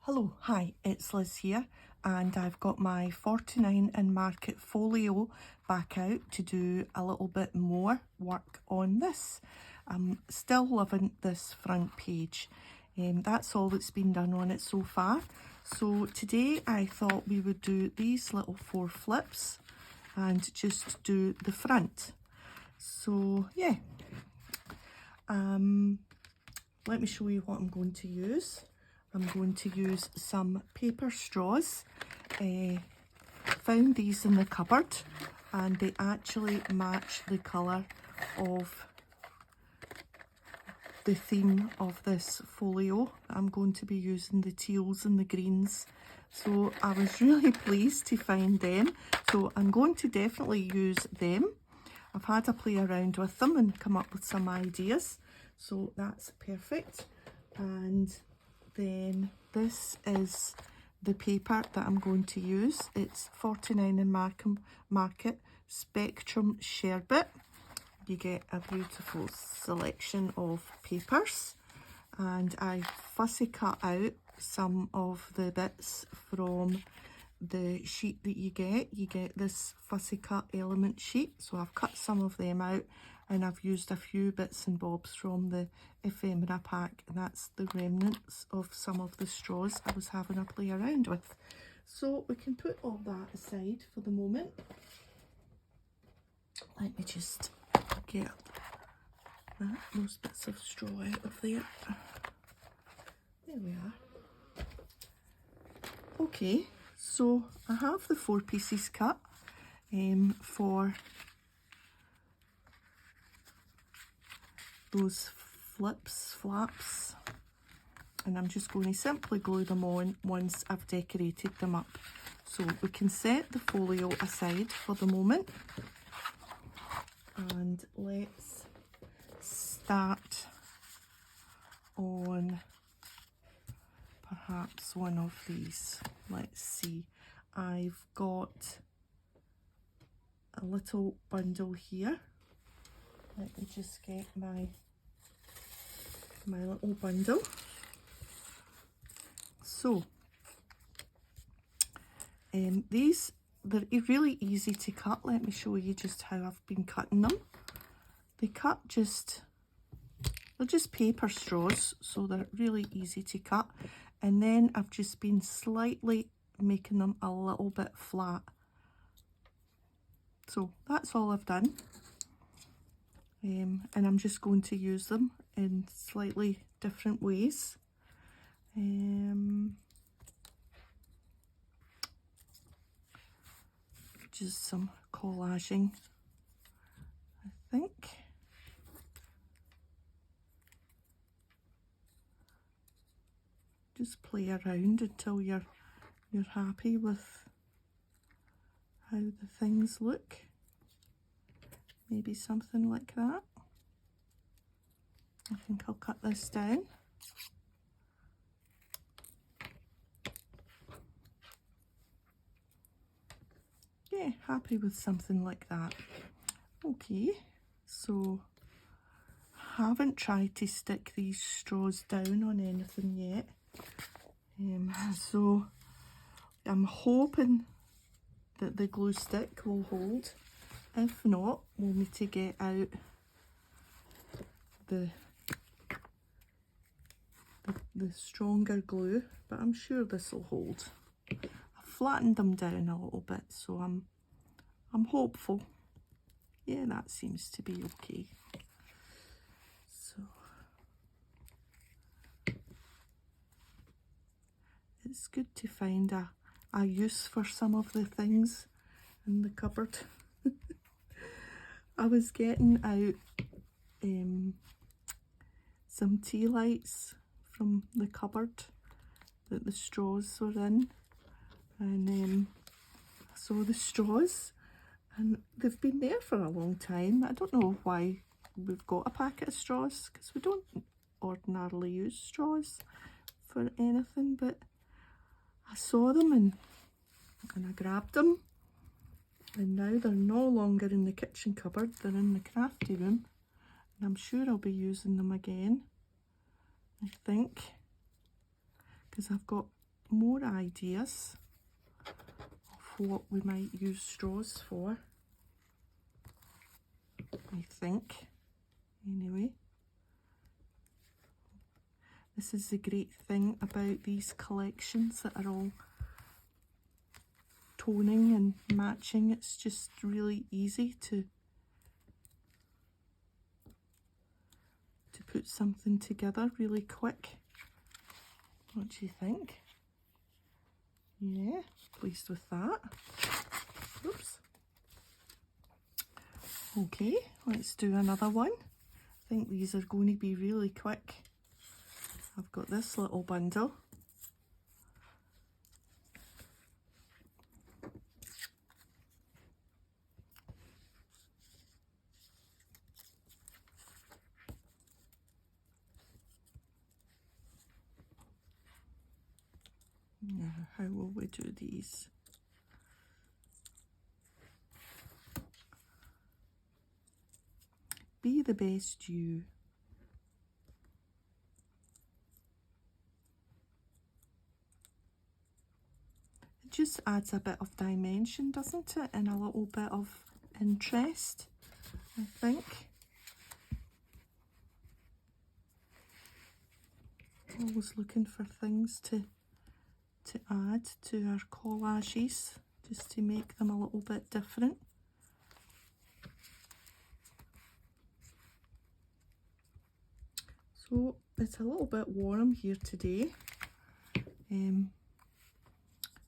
Hello, hi, it's Liz here, and I've got my 49 in Marketffolio back out to do a little bit more work on this. I'm still loving this front page. That's all that's been done on it so far. So today I thought we would do these little 4 flips and just do the front. So yeah, let me show you what I'm going to use. I'm going to use some paper straws. Found these in the cupboard and they actually match the colour of the theme of this folio. I'm going to be using the teals and the greens. So I was really pleased to find them. So I'm going to definitely use them. I've had a play around with them and come up with some ideas. So that's perfect. And then this is the paper that I'm going to use. It's 49 in Market Spectrum Sherbet. You get a beautiful selection of papers, and I fussy cut out some of the bits from the sheet that you get. You get this fussy cut element sheet, so I've cut some of them out and I've used a few bits and bobs from the ephemera pack, and that's the remnants of some of the straws I was having a play around with. So we can put all that aside for the moment. Let me just get those bits of straw out of there. There we are. Okay, so I have the 4 pieces cut for those flaps, and I'm just going to simply glue them on once I've decorated them up. So we can set the folio aside for the moment, and let's start on perhaps one of these. Let's see, I've got a little bundle here. Let me just get my little bundle. So these, they're really easy to cut. Let me show you just how I've been cutting them. They're just paper straws, so they're really easy to cut. And then I've just been slightly making them a little bit flat. So that's all I've done. And I'm just going to use them in slightly different ways. Just some collaging, I think. Just play around until you're happy with how the things look. Maybe something like that. I think I'll cut this down. Yeah, happy with something like that. Okay, so haven't tried to stick these straws down on anything yet. So I'm hoping that the glue stick will hold. If not, we'll need to get out the stronger glue, but I'm sure this will hold. I've flattened them down a little bit, so I'm hopeful. Yeah, that seems to be okay. So it's good to find a use for some of the things in the cupboard. I was getting out some tea lights from the cupboard that the straws were in, and I saw the straws, and they've been there for a long time. I don't know why we've got a packet of straws, because we don't ordinarily use straws for anything, but I saw them and I grabbed them, and now they're no longer in the kitchen cupboard, they're in the crafty room, and I'm sure I'll be using them again, I think, because I've got more ideas of what we might use straws for, I think. Anyway, this is the great thing about these collections that are all toning and matching. It's just really easy to put something together really quick. What do you think? Yeah, pleased with that. Oops. Okay, let's do another one. I think these are going to be really quick. I've got this little bundle. Now, how will we do these? Be the best you. It just adds a bit of dimension, doesn't it? And a little bit of interest, I think. Always looking for things to add to our collages, just to make them a little bit different. So it's a little bit warm here today.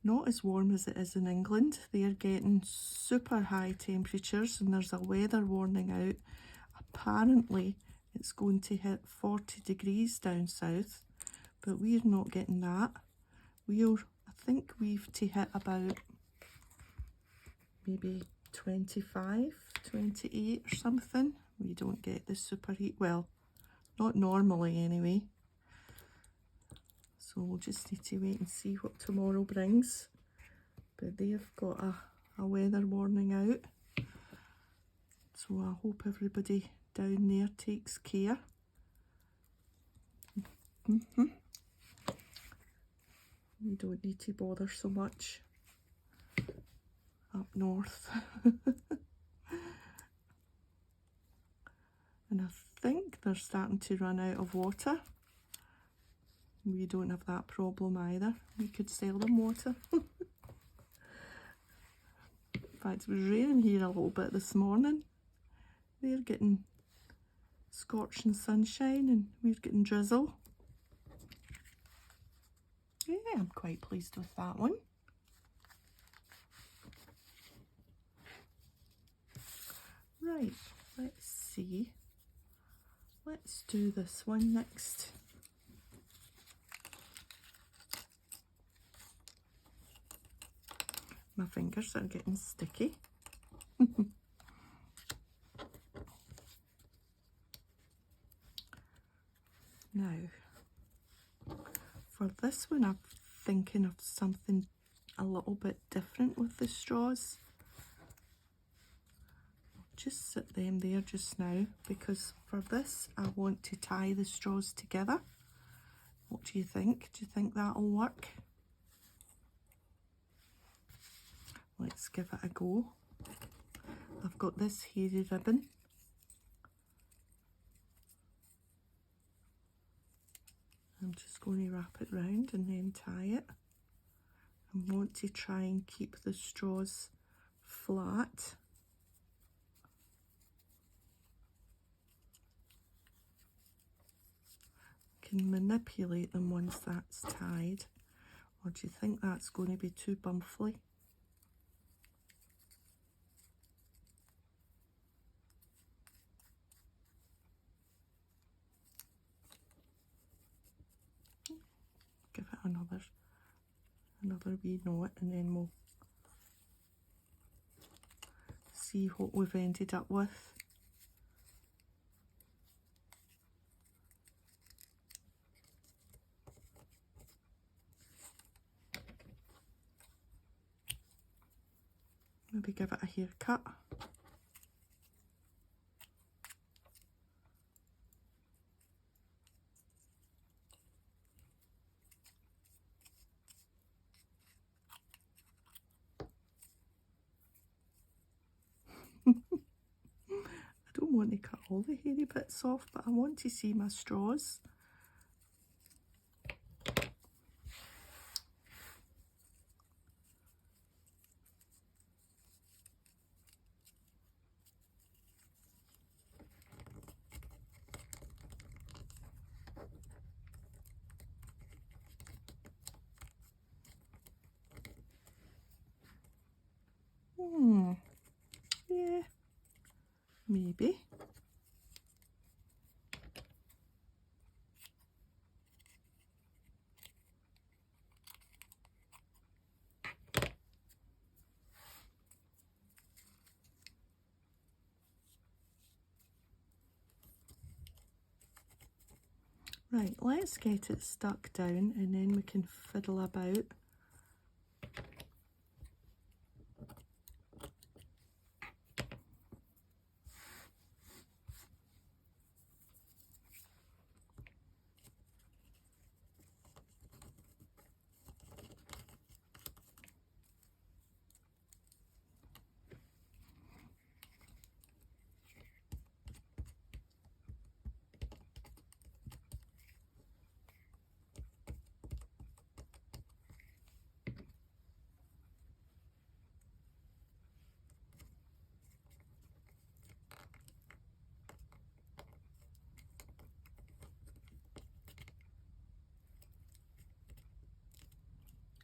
Not as warm as it is in England. They're getting super high temperatures and there's a weather warning out. Apparently it's going to hit 40 degrees down south, but we're not getting that. I think we've to hit about maybe 25, 28 or something. We don't get the super heat, well, not normally anyway. So we'll just need to wait and see what tomorrow brings. But they've got a weather warning out. So I hope everybody down there takes care. We don't need to bother so much up north. And I think they're starting to run out of water. We don't have that problem either. We could sell them water. In fact, it was raining here a little bit this morning. They're getting scorching sunshine and we're getting drizzle. Yeah, I'm quite pleased with that one. Right, let's see. Let's do this one next. My fingers are getting sticky. Now, for this one, I'm thinking of something a little bit different with the straws. I'll just sit them there just now because for this, I want to tie the straws together. What do you think? Do you think that'll work? Let's give it a go. I've got this hairy ribbon. I'm just going to wrap it round and then tie it. I want to try and keep the straws flat. I can manipulate them once that's tied. Or do you think that's going to be too bumpfly? Give it another wee knot and then we'll see what we've ended up with. Maybe give it a haircut. want to cut all the hairy bits off, but I want to see my straws. Yeah, maybe. Right, let's get it stuck down and then we can fiddle about.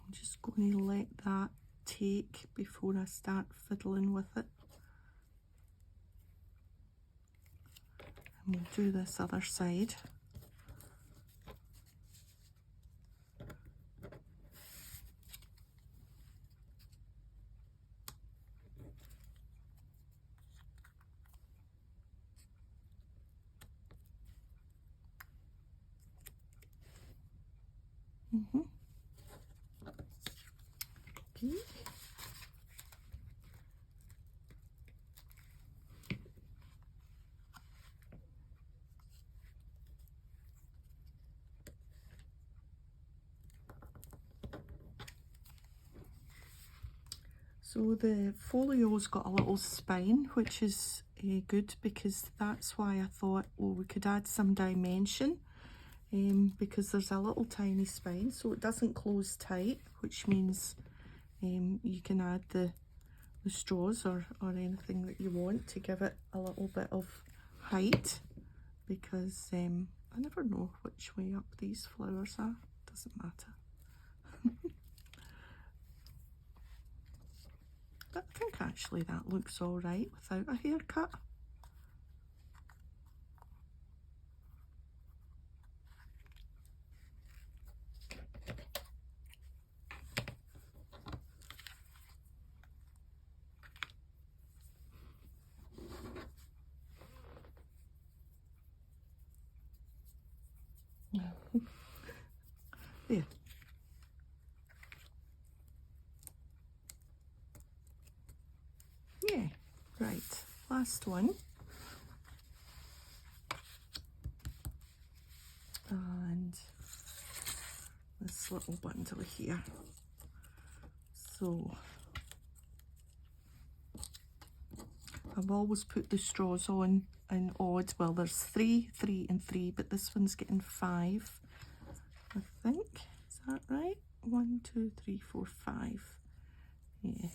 I'm just going to let that take before I start fiddling with it. And we'll do this other side. Okay. So the folio's got a little spine, which is good, because that's why I thought, well, we could add some dimension, because there's a little tiny spine, so it doesn't close tight, which means you can add the straws or anything that you want to give it a little bit of height, because I never know which way up these flowers are. Doesn't matter. But I think actually that looks all right without a haircut. There. Yeah, right. Last one. And this little bundle here. So I've always put the straws on in odd. Well, there's 3, 3 and 3, but this one's getting 5, I think. Is that right? 1, 2, 3, 4, 5. Yeah.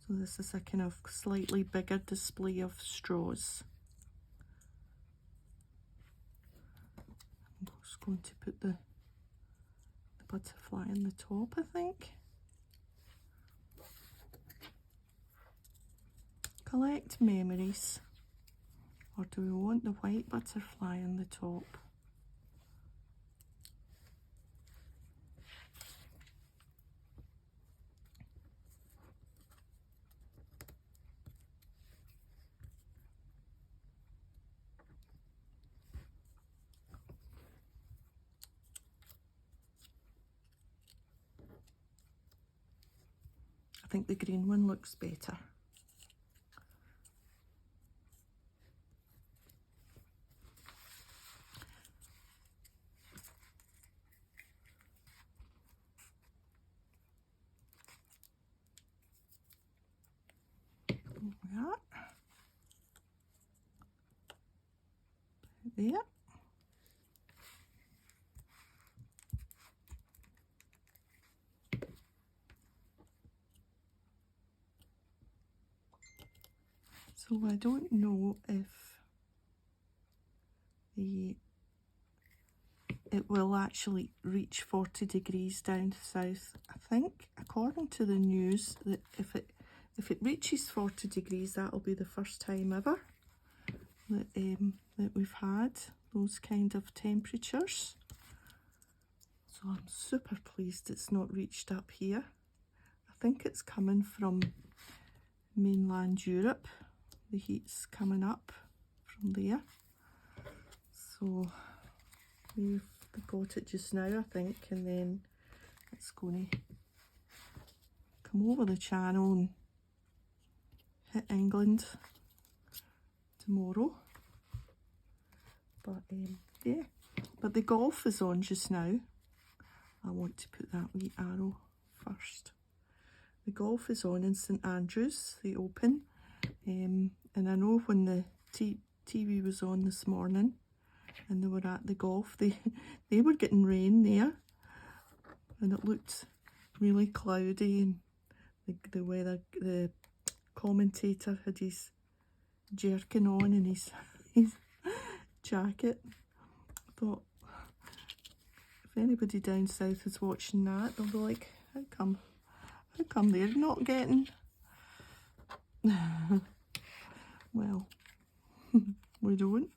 So this is a kind of slightly bigger display of straws. I'm just going to put the butterfly on the top, I think. Collect memories. Or do we want the white butterfly on the top? I think the green one looks better. there. So I don't know if it will actually reach 40 degrees down south. I think, according to the news, that if it reaches 40 degrees, that'll be the first time ever that we've had those kind of temperatures. So I'm super pleased it's not reached up here. I think it's coming from mainland Europe. The heat's coming up from there. So we've got it just now, I think, and then it's going to come over the channel and hit England tomorrow. But yeah, but the golf is on just now. I want to put that wee arrow first. The golf is on in St Andrews, the Open, and I know when the TV was on this morning and they were at the golf, they were getting rain there, and it looked really cloudy, and the weather, the commentator had his jerkin on and his jacket. I thought, if anybody down south is watching that, they'll be like, how come they're not getting well, we don't.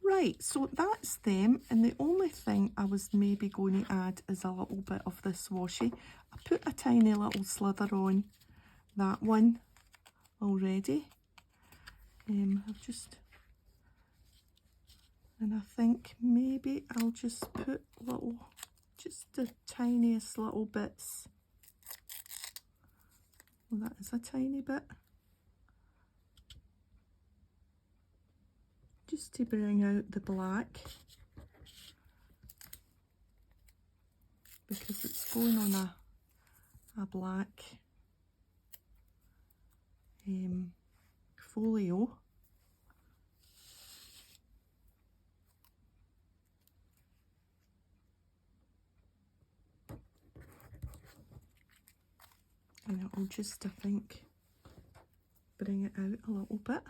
Right, so that's them, and the only thing I was maybe going to add is a little bit of this washi. I put a tiny little slither on that one already. I've just, and I think maybe I'll just put just the tiniest little bits. Well, that is a tiny bit. Just to bring out the black, because it's going on a black folio. And it'll just, I think, bring it out a little bit.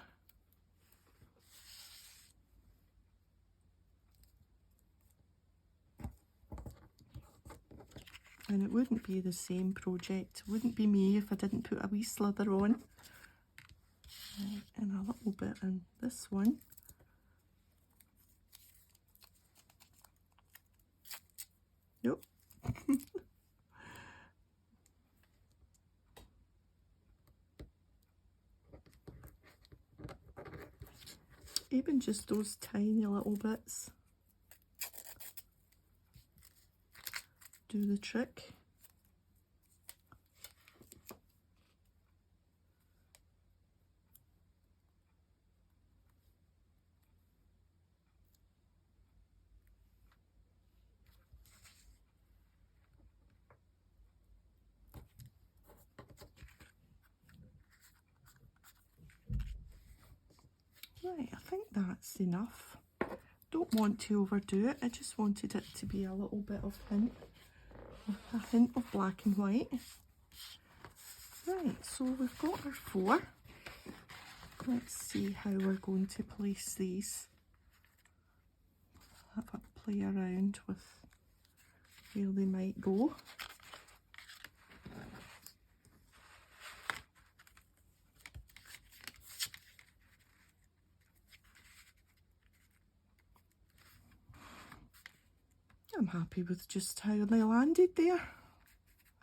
And it wouldn't be the same project, it wouldn't be me if I didn't put a wee slither on. Right, and a little bit in this one. Yep. Even just those tiny little bits do the trick. Right, I think that's enough. Don't want to overdo it, I just wanted it to be a little bit of a hint of black and white. Right, so we've got our 4. Let's see how we're going to place these. Have a play around with where they might go. I'm happy with just how they landed there.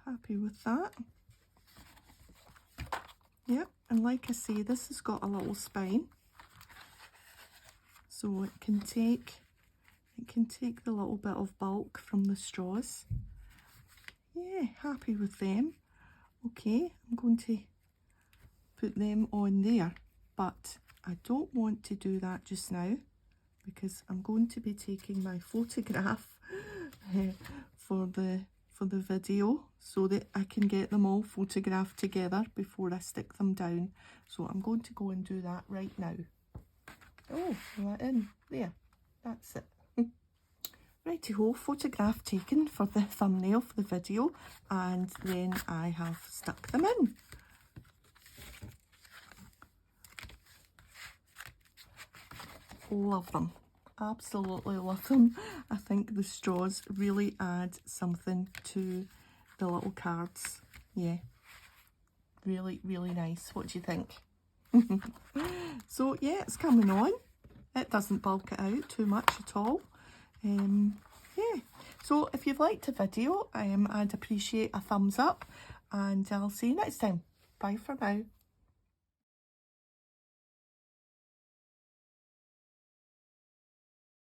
Happy with that. Yep, and like I say, this has got a little spine, so it can take the little bit of bulk from the straws. Yeah, happy with them. Okay, I'm going to put them on there, but I don't want to do that just now because I'm going to be taking my photograph for the video so that I can get them all photographed together before I stick them down. So I'm going to go and do that right now. Oh, that in there. That's it. Righty-ho, photograph taken for the thumbnail for the video, and then I have stuck them in. Love them. Absolutely love them. I think the straws really add something to the little cards. Yeah, really, really nice. What do you think? So yeah, it's coming on. It doesn't bulk it out too much at all. Yeah, so if you've liked the video, I'd appreciate a thumbs up, and I'll see you next time. Bye for now.